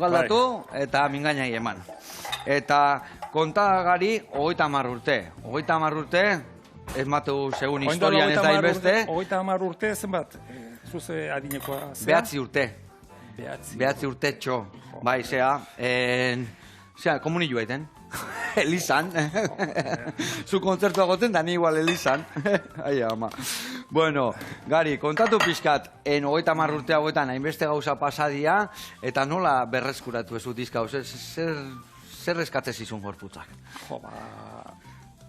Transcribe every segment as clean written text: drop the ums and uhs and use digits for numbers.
Galdatu eta mingainai eman. Eta kontagari 30 urte. 30 urte, ez matu segun historian ez da inbeste. 30 urte zenbat? Zuze adinekoa zea? 9 urte. 9 urte txo. Bai, zea. Komuni joaiten. Elizan. Zu kontzertua goten da ni igual Elizan. Ai, ama. Bueno, Gari, kontatu pixkat, 30 urte hauetan hainbeste gauza pasadia, eta nola berreskuratu ez dizka, zer eskatze zizun gorputzak? Jo,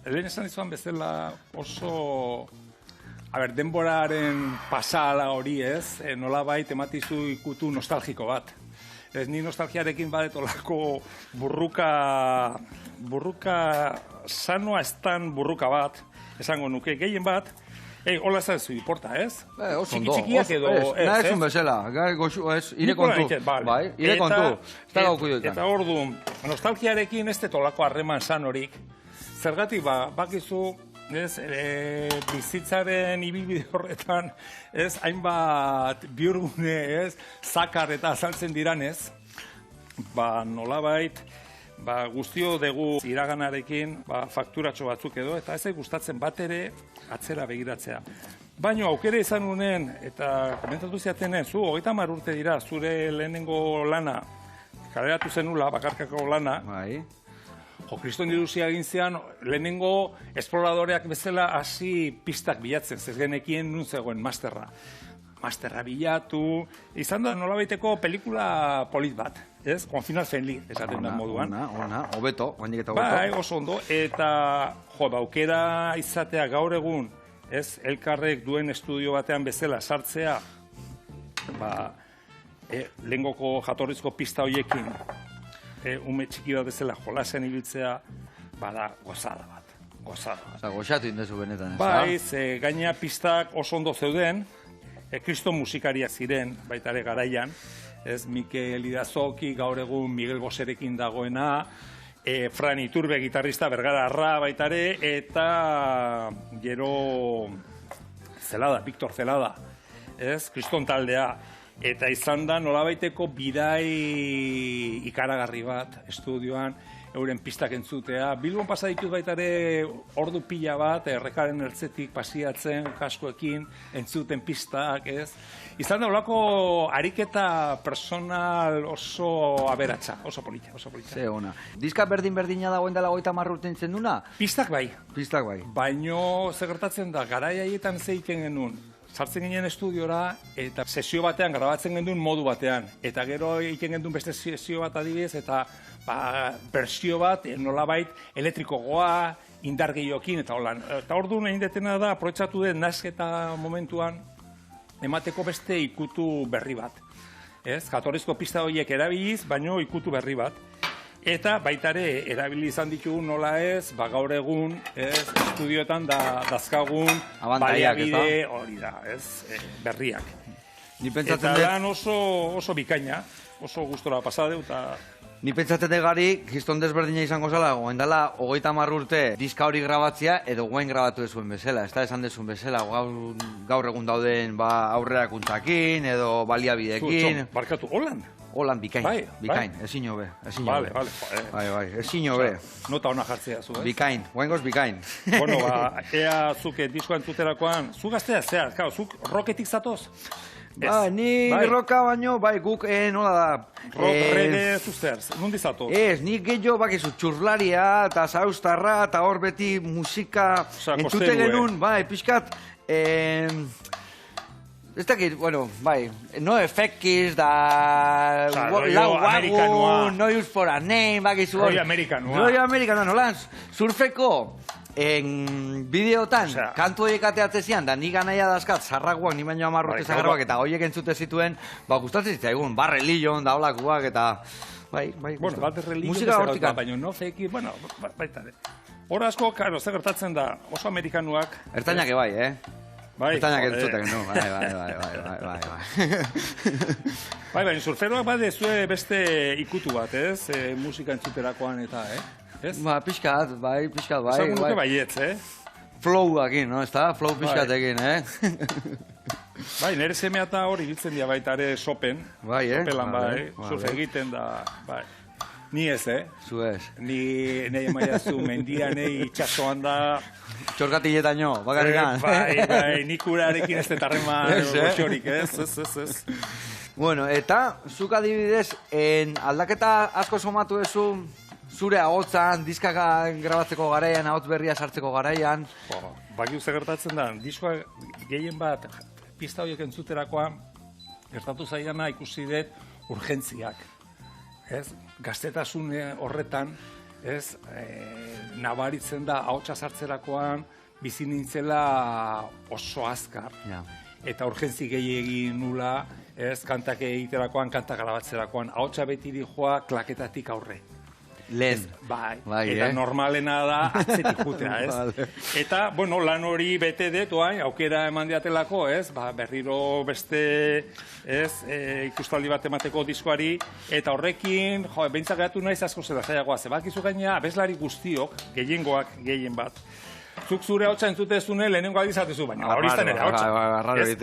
lehen esan dizuan bezala oso... denboraren pasala hori ez, nolabait ematizu ikutu nostalgiko bat. Ez ni nostalgiarekin badetolako burruka sanoa estan burruka bat, esango nuke, gehien bat, hola ez zu importa, ez? Oso ondo, nahi ezun bezala, ire kontu, bai, ire kontu, ez da gauku duetan. Eta ordu, nostalgiarekin ez detolako harreman sanorik, zergatik bakizu, bizitzaren ibilbide horretan, hainbat bihurgune, zakar eta azaltzen diranez, nolabait, guztio dugu iraganarekin fakturatxo batzuk edo, eta ez gustatzen bat ere atzera begiratzea. Baina aukere izan unen, eta komentatu ziatenen, zu 30 urte dira, zure lehenengo lana, kaleratu zenula, bakarkako lana, Kriston diluzia egin zean, lehenengo esploradoreak bezala hasi pistak bilatzen, ez genekien nun zegoen masterra. Masterra bilatu, izan da nolabaiteko pelikula polit bat, ez? Con final friendly, esaten da moduan. Ona, hobeto, oindik eta hobeto. Bai, oso ondo, eta aukera izatea gaur egun, ez? Elkarrek duen estudio batean bezala sartzea, lehengoko jatorrizko pista hoiekin, ume txiki bat bezala jolasean ibiltzea, bada gozada bat. Osa, goxatu indezu benetan, ez da? Bai, gaina pistak oso ondo zeuden, kriston musikariak ziren, baita ere garaian, ez Mikel Idazoki, gaur egun Miguel Boserekin dagoena, Fran Iturbe gitarrista Bergararra baita ere, eta gero Zelada, Victor Zelada, ez, kriston taldea. Eta izan da nolabaiteko bidai ikaragarri bat estudioan, euren pistak entzutea. Bilbon pasa ditut baita ere ordu pila bat, errekaren ertzetik pasiatzen, kaskoekin, entzuten pistak, ez? Izan da olako ariketa personal oso aberatsa, oso polita. Ze ona. Diska berdina dagoen dela 30 urte entzen duna? Pistak bai. Pistak bai. Baino zer gertatzen da, garai haietan zeiten genuen. Sartzen ginen estudiora eta sesio batean grabatzen genduen modu batean. Eta gero egiten genduen beste sesio bat adibidez eta bersio bat nolabait elektrikoa, indar gehiokin eta holan. Eta orduan egin detena da, aprobetxatu den nasketa momentuan emateko beste ikutu berri bat. Jatorrizko pista horiek erabiliz, baino ikutu berri bat. Eta baita ere, erabili izan ditugu nola ez, gaur egun, estudioetan dazkagun baliabide hori da, berriak. Eta lan oso bikaina, oso gustora pasadeu eta... Ni pentsatzen Gari, kriston desberdina izango zela, goen dela 30 urte diska hori grabatzea, edo goen grabatu dezuen bezala, ez da esan dezuen bezala, gaur egun dauden aurrerakuntzakin, edo baliabidekin. Barkatu, holan? Holan, bikain, ezin hobe. Bai, ezin hobe. Nota hona jartzea zu, ez? Bikain, goengoz bikain. Bueno, ea zuke diskoa entzuterakoan, zu gaztea, zuk roketik zatoz? Ni roka baino, guk nola da... Reggae zuzter, nundi zatoz? Nik gehiago bakizu txurlaria, eta zaustarra, eta hor beti musika entzute genuen, pixkat... Ez dakit, bueno, no efektiz da... Rollo amerikanoa. No use for a name, bakizu hor. Rollo amerikanoa. Rollo amerikanoa, nolan, surfeko bideotan, kantu horiek ateatzezian, da nik anaia dazkat, zarraguak, ni baino 10 urte zagarroak, eta horiek entzute zituen, gustatzen zitzaigun, Religion, da holakuak, eta... Bueno, bat Religion bezala, baina no fake, bueno, baita. Hor asko, karo, zer gertatzen da, oso amerikanuak... Ertainak bai, Ertainak entzuten, no, bai. Baina surferoak badezue beste ikutu bat, ez? Musika entzuterakoan eta, Pixkat, bai. Esan nuke baietz, Flow-akin, no, ez da? Flow pixkatekin, Bai, nire semea eta hori biltzen dira baita ere sopen. Bai, Sopelan, surf egiten da, bai. Ni ez, Zu ez. Ni nahi emaiazu mendia, nahi itxasoan da... Txorkatilletaino, bakarrikan. Bai, nik urarekin ez detarrema goxorik, ez. Bueno, eta, zuk adibidez, aldaketa asko somatu ezu, zure ahotzan, diskak grabatzeko garaian, ahotz berria sartzeko garaian. Baki uste gertatzen da, diskoa gehien bat, pista horiek entzuterakoan, gertatu zaiana ikusi dut urgentziak. Ez, gaztetasun horretan, ez, nabaritzen da ahotsa sartzerakoan bizi nintzela oso azkar. Eta urgentzi gehiegi nula, ez, kantak egiterakoan, kantak grabatzerakoan, ahotsa beti dijoa klaketatik aurre. Lehen. Bai, eta normalena da atzetik jutea, ez? Eta, bueno, lan hori bete dut, aukera eman diatelako, ez? Berriro beste, ez, ikustaldi bat emateko diskoari, eta horrekin, behintzak geratu naiz asko zela zaiagoa, zebakizu gaina, abeslari guztiok, gehiengoak, gehien bat, zuk zure hautsa entzutezune lehenengo aldiz atezu, baina hori izan ere hautsa.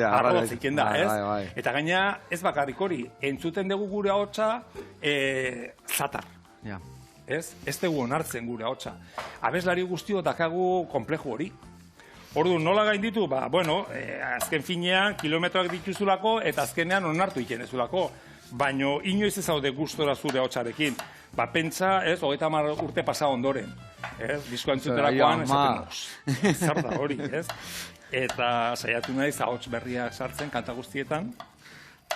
Arraro ziken da, ez? Eta gaina, ez bakarrik hori, entzuten dugu gure hautsa zatar. Ez dugu onartzen gure ahotsa. Abeslari guztio dakagu konpleju hori. Orduan, nola gainditu? Azken finean, kilometroak dituzulako, eta azkenean onartu ikenezulako. Baina, inoiz ez zaude gustora zure ahotsarekin. Pentsa, 30 urte pasa ondoren. Diskoa entzuterakoan, zer da hori, ez? Eta saiatu naiz ahots berriak sartzen, kanta guztietan.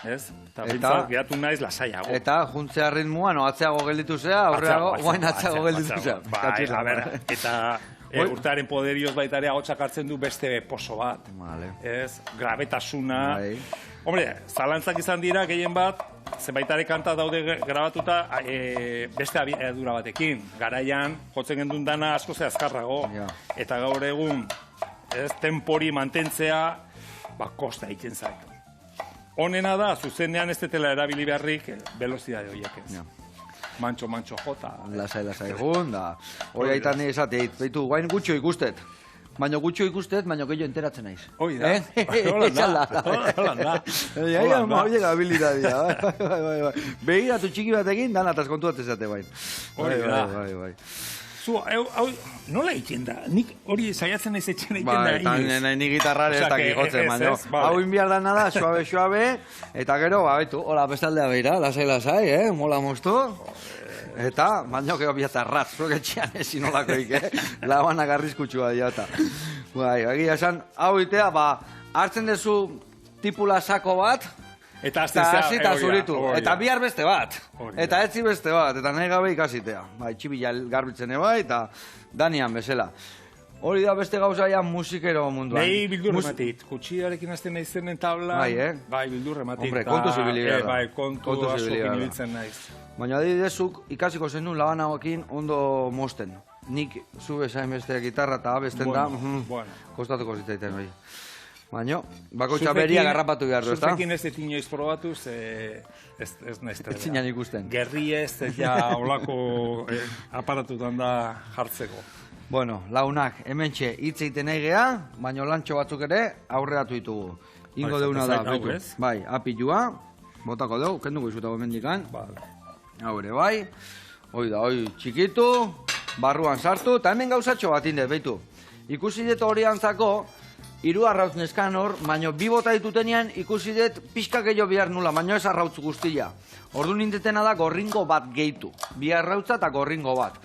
Eta bintzak gehatu naiz lasaiago. Eta juntzea ritmuan, atzeago gelditu zea, aurreago, guain atzeago gelditu zea. Eta urtearen poderioz baita ere ahotsak hartzen du beste poso bat. Grabetasuna. Hombre, zalantzak izan dira gehien bat, zenbaitare kanta daude grabatuta beste abiadura batekin. Garaian, jotzen gendun dana asko ze azkarrago. Eta gaur egun, tempori mantentzea, kosta egiten zaitu. Honena da, zuzenean ez detela erabili beharrik velozidade horiek ez. Mantxo jota. Lasai egun, da. Hori aitan esateit, behitu, guain gutxo ikustet. Baina gutxo ikustet, baina gehiago enteratzen naiz. Hoi da. Holanda. Horiek habilitatea. Begiratu txiki batekin, dan ataz kontuat ezate bain. Hori da. Zu, nola egiten da? Nik hori saiatzen naiz etxen egiten da inoiz. Ni gitarrare ez dakik jotzen, baina hau inbiar da nada, suabe, eta gero, hola, bestaldea behira, lasai, mola moztu. Eta, baina gero biatzarraz, zuek etxean ezin olakoik, labanak arrizkutsua diata. Egia esan, hau itea, hartzen dezu tipula sako bat, eta hasita zuritu, eta bihar beste bat, eta etzi beste bat, eta nahi gabe ikasitea. Txibila garbitzen eba, eta danian bezala. Hori da beste gauzaia musikero munduan. Nei bildur ematit, kutxiarekin azten nahi zenen tabla, bai bildur ematit. Hombre, kontu zibili gara. Bai, kontu askokin ibiltzen naiz. Baina adibidezuk ikasiko zen duen labanagokin ondo mosten. Nik zu bezain beste gitarra eta abesten da, kostatuko zitaiten hori. Baina, bakoitza beria garrapatu behar du, ez da? Zurtekin ez dut inoiz probatuz, ez naizte. Ez zinan ikusten. Gerri ez, ja olako aparatutan da jartzeko. Bueno, launak, hementxe hitz egiten egea, baina lantxo batzuk ere aurreratu ditugu. Ingo deuna da, betu. Bai, apilua, botako dugu, kenduko izuta gomendikan. Hau ere, bai. Hoi da, hoi txikitu, barruan sartu, eta hemen gauzatxo bat inde, betu. Ikusi dut hori antzako, 3 arrautz neskan hor, baina 2 bota ditutenean ikusi dut pixka gehiago behar nula, baina ez arrautz guztia. Ordu nindetena da gorringo bat gehitu. 2 arrautza eta gorringo bat.